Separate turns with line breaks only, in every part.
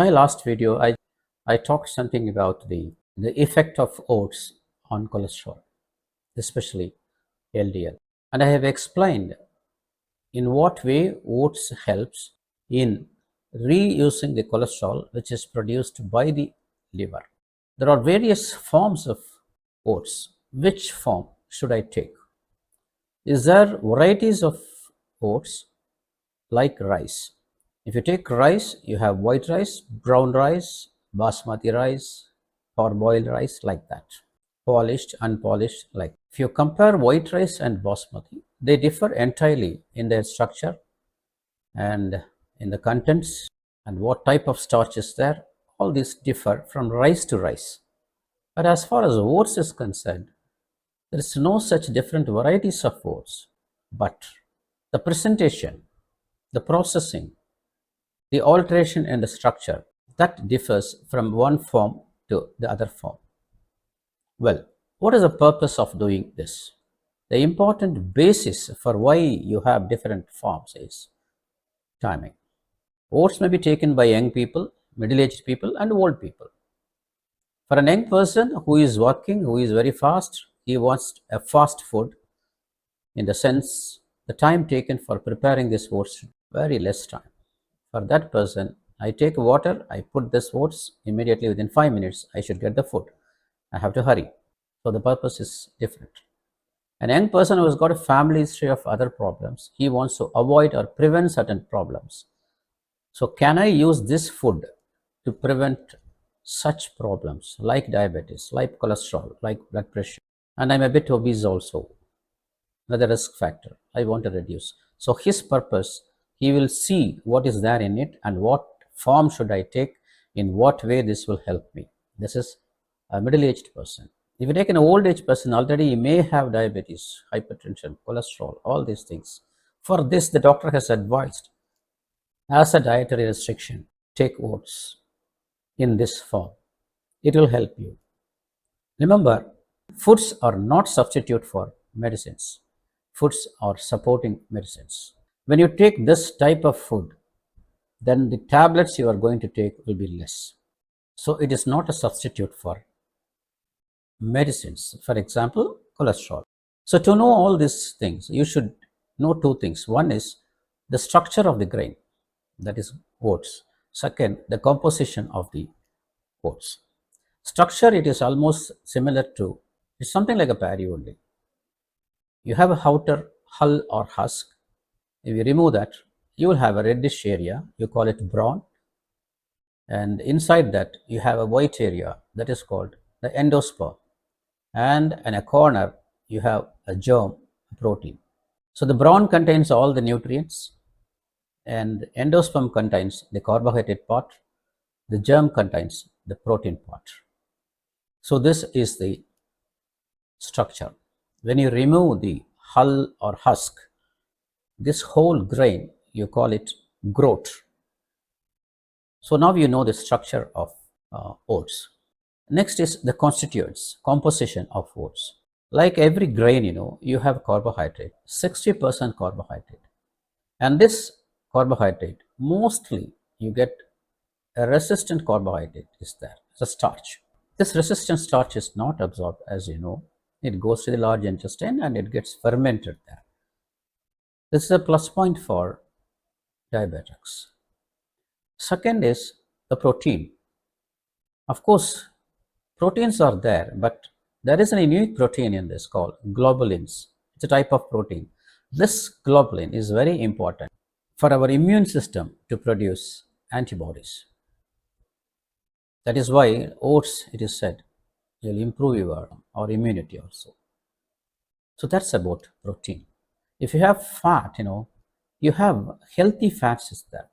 my last video, I talked something about the effect of oats on cholesterol, especially LDL. And I have explained in what way oats helps in reusing the cholesterol which is produced by the liver. There are various forms of oats. Which form should I take? Is there varieties of oats like rice? If you take rice, you have white rice, brown rice, basmati rice, parboiled rice, like that. Polished, unpolished, like. If you compare white rice and basmati, they differ entirely in their structure and in the contents and what type of starch is there. All these differ from rice to rice. But as far as oats is concerned, there is no such different varieties of oats, but the presentation, the processing, the alteration in the structure, that differs from one form to the other form. Well, what is the purpose of doing this? The important basis for why you have different forms is timing. Oats may be taken by young people, middle-aged people, and old people. For an young person who is working, who is very fast, he wants a fast food, in the sense the time taken for preparing this oats, very less time. For that person, I take water, I put this oats, immediately within 5 minutes, I should get the food. I have to hurry. So the purpose is different. An young person who has got a family history of other problems, he wants to avoid or prevent certain problems. So can I use this food to prevent such problems like diabetes, like cholesterol, like blood pressure? And I'm a bit obese also, another risk factor I want to reduce. So his purpose, he will see what is there in it and what form should I take, in what way this will help me. This is a middle-aged person. If you take an old-age person, already he may have diabetes, hypertension, cholesterol, all these things. For this, the doctor has advised, as a dietary restriction, take oats in this form. It will help you. Remember, foods are not substitute for medicines. Foods are supporting medicines. When you take this type of food, then the tablets you are going to take will be less. So it is not a substitute for medicines. For example, cholesterol. So to know all these things, you should know two things. One is the structure of the grain, that is oats. Second, the composition of the oats. Structure, it is almost similar to, it's something like a paddy only. You have a outer hull or husk. If you remove that, you will have a reddish area, you call it brawn, and inside that you have a white area, that is called the endosperm, and in a corner you have a germ, a protein. So the brawn contains all the nutrients, and endosperm contains the carbohydrate part, the germ contains the protein part. So this is the structure. When you remove the hull or husk, this whole grain, you call it GROAT. So now you know the structure of oats. Next is the constituents, composition of oats. Like every grain, you have carbohydrate, 60% carbohydrate. And this carbohydrate, mostly you get a resistant carbohydrate is there, it's a starch. This resistant starch is not absorbed, as you know. It goes to the large intestine and it gets fermented there. This is a plus point for diabetics. Second is the protein. Of course, proteins are there, but there is a unique protein in this called globulins. It's a type of protein. This globulin is very important for our immune system to produce antibodies. That is why oats, it is said, will improve your immunity also. So that's about protein. If you have fat, you have healthy fats is there.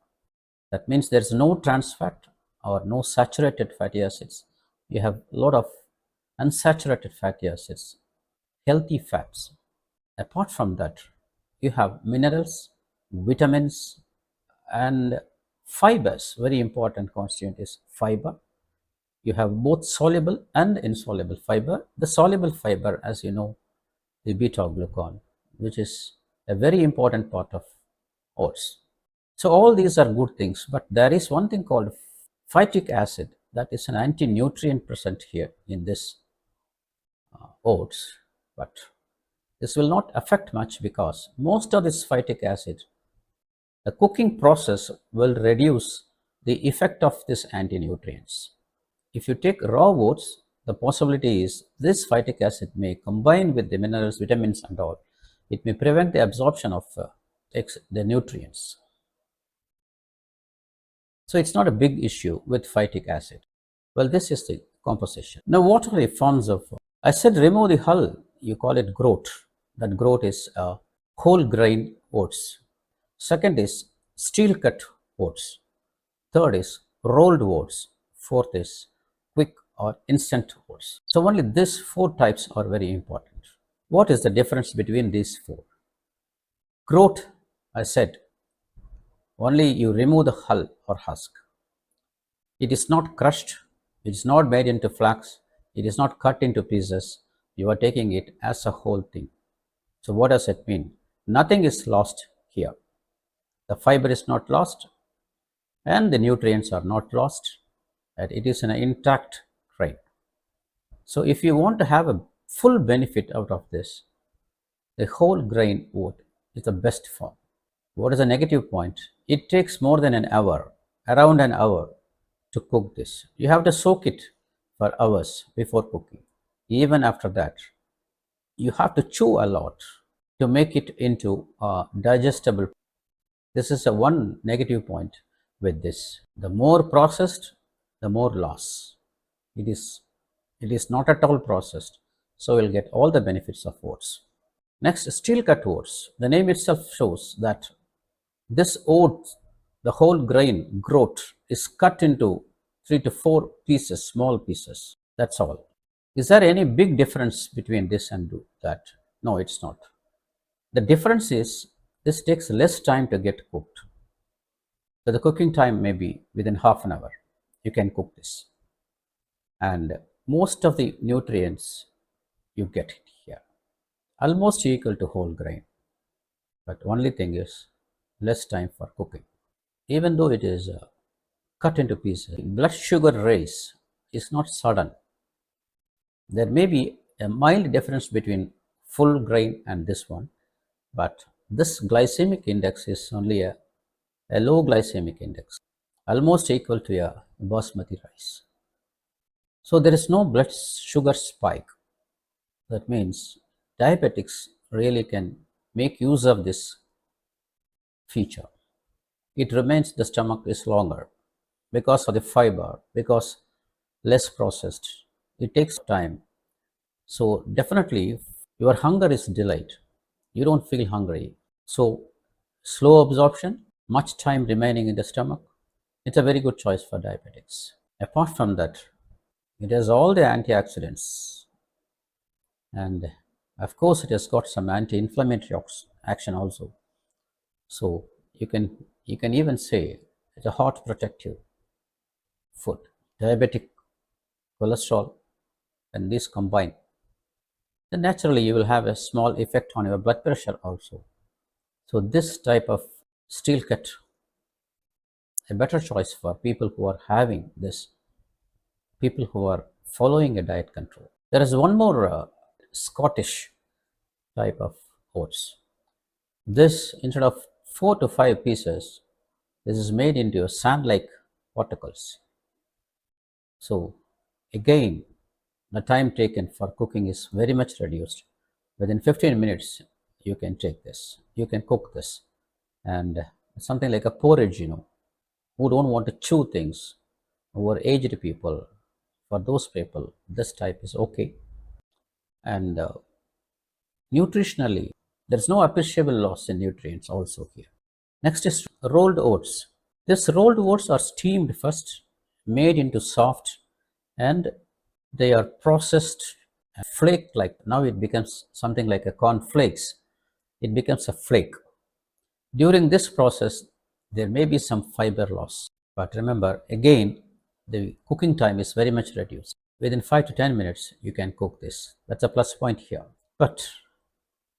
That means there's no trans fat or no saturated fatty acids. You have a lot of unsaturated fatty acids, healthy fats. Apart from that, you have minerals, vitamins, and fibers. Very important constituent is fiber. You have both soluble and insoluble fiber. The soluble fiber, as you know, the beta glucan, which is a very important part of oats. So all these are good things, but there is one thing called phytic acid, that is an anti-nutrient present here in this oats, but this will not affect much because most of this phytic acid, the cooking process will reduce the effect of this anti-nutrients. If you take raw oats, the possibility is this phytic acid may combine with the minerals, vitamins and all. It may prevent the absorption of the nutrients. So it's not a big issue with phytic acid. Well, this is the composition. Now, what are the forms of? I said remove the hull. You call it GROAT. That GROAT is whole grain oats. Second is steel cut oats. Third is rolled oats. Fourth is quick or instant oats. So only these four types are very important. What is the difference between these four? GROAT, I said, only you remove the hull or husk. It is not crushed, it is not made into flakes, it is not cut into pieces. You are taking it as a whole thing. So what does it mean? Nothing is lost here. The fiber is not lost and the nutrients are not lost, and it is an intact grain. So if you want to have a full benefit out of this, the whole grain oat is the best form. What is the negative point? It takes more than an hour, around an hour, to cook this. You have to soak it for hours before cooking. Even after that, you have to chew a lot to make it into a digestible. This is a one negative point with this. The more processed, the more loss. It is not at all processed, so you'll get all the benefits of oats. Next, steel cut oats. The name itself shows that this oat, the whole grain, GROAT, is cut into 3 to 4 pieces, small pieces. That's all. Is there any big difference between this and that? No, it's not. The difference is this takes less time to get cooked. So the cooking time may be within half an hour. You can cook this. And most of the nutrients you get it here. Almost equal to whole grain. But only thing is less time for cooking. Even though it is cut into pieces, blood sugar raise is not sudden. There may be a mild difference between full grain and this one, but this glycemic index is only a low glycemic index, almost equal to a basmati rice. So there is no blood sugar spike. That means diabetics really can make use of this feature. It remains the stomach is longer because of the fiber, because less processed. It takes time. So definitely your hunger is delayed. You don't feel hungry. So slow absorption, much time remaining in the stomach. It's a very good choice for diabetics. Apart from that, it has all the antioxidants, and of course it has got some anti-inflammatory action also. So you can even say it's a heart protective food. Diabetic, cholesterol, and these combine, then naturally you will have a small effect on your blood pressure also. So this type of steel cut, a better choice for people who are having this, people who are following a diet control. There is one more Scottish type of oats. This, instead of 4 to 5 pieces, this is made into sand-like particles. So again, the time taken for cooking is very much reduced. Within 15 minutes, you can take this. You can cook this. And something like a porridge, who don't want to chew things, who are aged people, for those people, this type is okay. And nutritionally, there's no appreciable loss in nutrients also here. Next is rolled oats. These rolled oats are steamed first, made into soft, and they are processed and flake like. Now it becomes something like a corn flakes. It becomes a flake. During this process, there may be some fiber loss. But remember, again, the cooking time is very much reduced. Within 5 to 10 minutes, you can cook this. That's a plus point here. But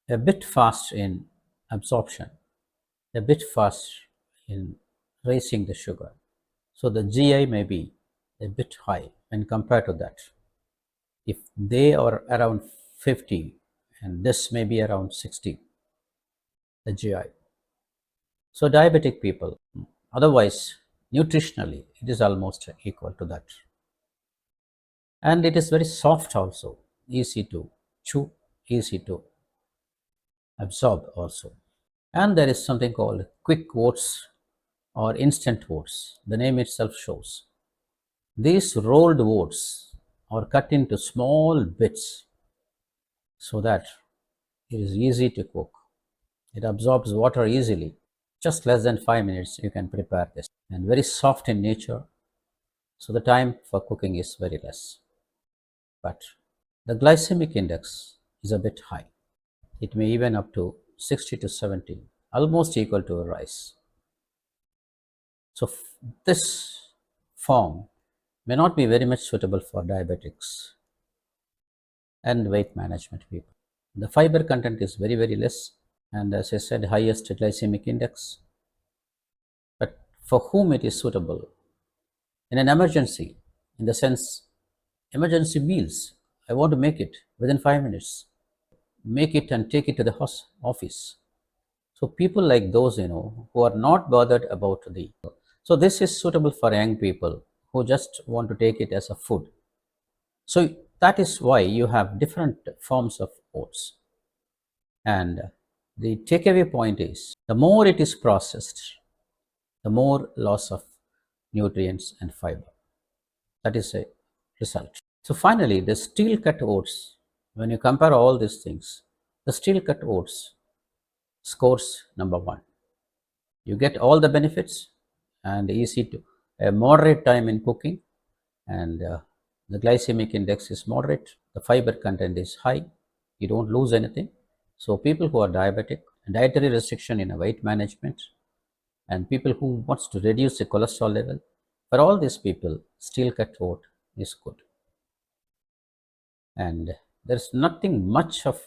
a bit fast in absorption, a bit fast in raising the sugar. So the GI may be a bit high when compared to that. If they are around 50 and this may be around 60, the GI. So diabetic people, otherwise nutritionally, it is almost equal to that. And it is very soft also, easy to chew, easy to absorb also. And there is something called quick oats or instant oats. The name itself shows. These rolled oats are cut into small bits so that it is easy to cook. It absorbs water easily. Just less than 5 minutes you can prepare this, and very soft in nature, so the time for cooking is very less. But the glycemic index is a bit high. It may even up to 60 to 70, almost equal to a rice. So this form may not be very much suitable for diabetics and weight management people. The fiber content is very, very less, and as I said, highest glycemic index. But for whom it is suitable? In an emergency, in the sense, emergency meals, I want to make it within 5 minutes, make it and take it to the office. So people like those, who are not bothered about so this is suitable for young people who just want to take it as a food. So that is why you have different forms of oats. And the takeaway point is, the more it is processed, the more loss of nutrients and fiber. That is a result. So finally, the steel cut oats, when you compare all these things, the steel cut oats scores number one. You get all the benefits and easy to a moderate time in cooking, and the glycemic index is moderate, the fiber content is high, you don't lose anything. So people who are diabetic, dietary restriction in a weight management, and people who wants to reduce the cholesterol level, for all these people, steel cut oat is good. And there's nothing much of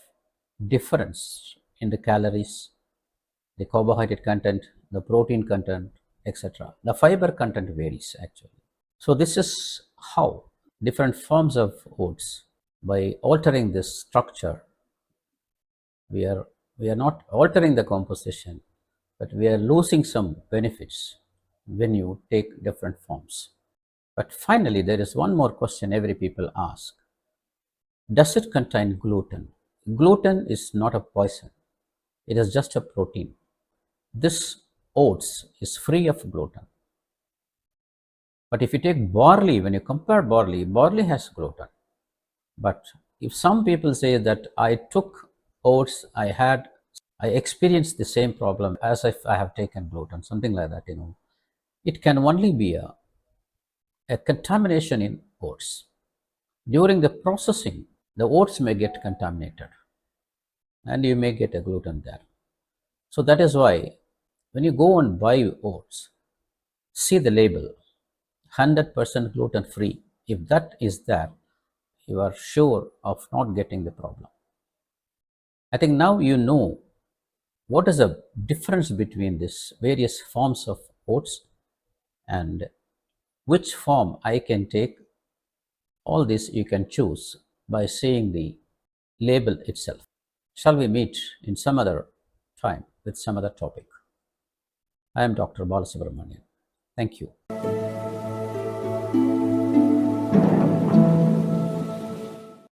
difference in the calories, the carbohydrate content, the protein content, etc. The fiber content varies actually. So this is how different forms of oats, by altering this structure, we are not altering the composition, but we are losing some benefits when you take different forms. But finally, there is one more question every people ask. Does it contain gluten? Gluten is not a poison. It is just a protein. This oats is free of gluten. But if you take barley, when you compare barley, barley has gluten. But if some people say that I took oats, I experienced the same problem as if I have taken gluten, something like that, it can only be a contamination in oats. During the processing, the oats may get contaminated and you may get a gluten there. So that is why when you go and buy oats, see the label, 100% gluten free. If that is there, you are sure of not getting the problem. I think now you know what is the difference between these various forms of oats and which form I can take. All this you can choose by seeing the label itself. Shall we meet in some other time with some other topic? I am Dr. Balasubramanian. Thank you.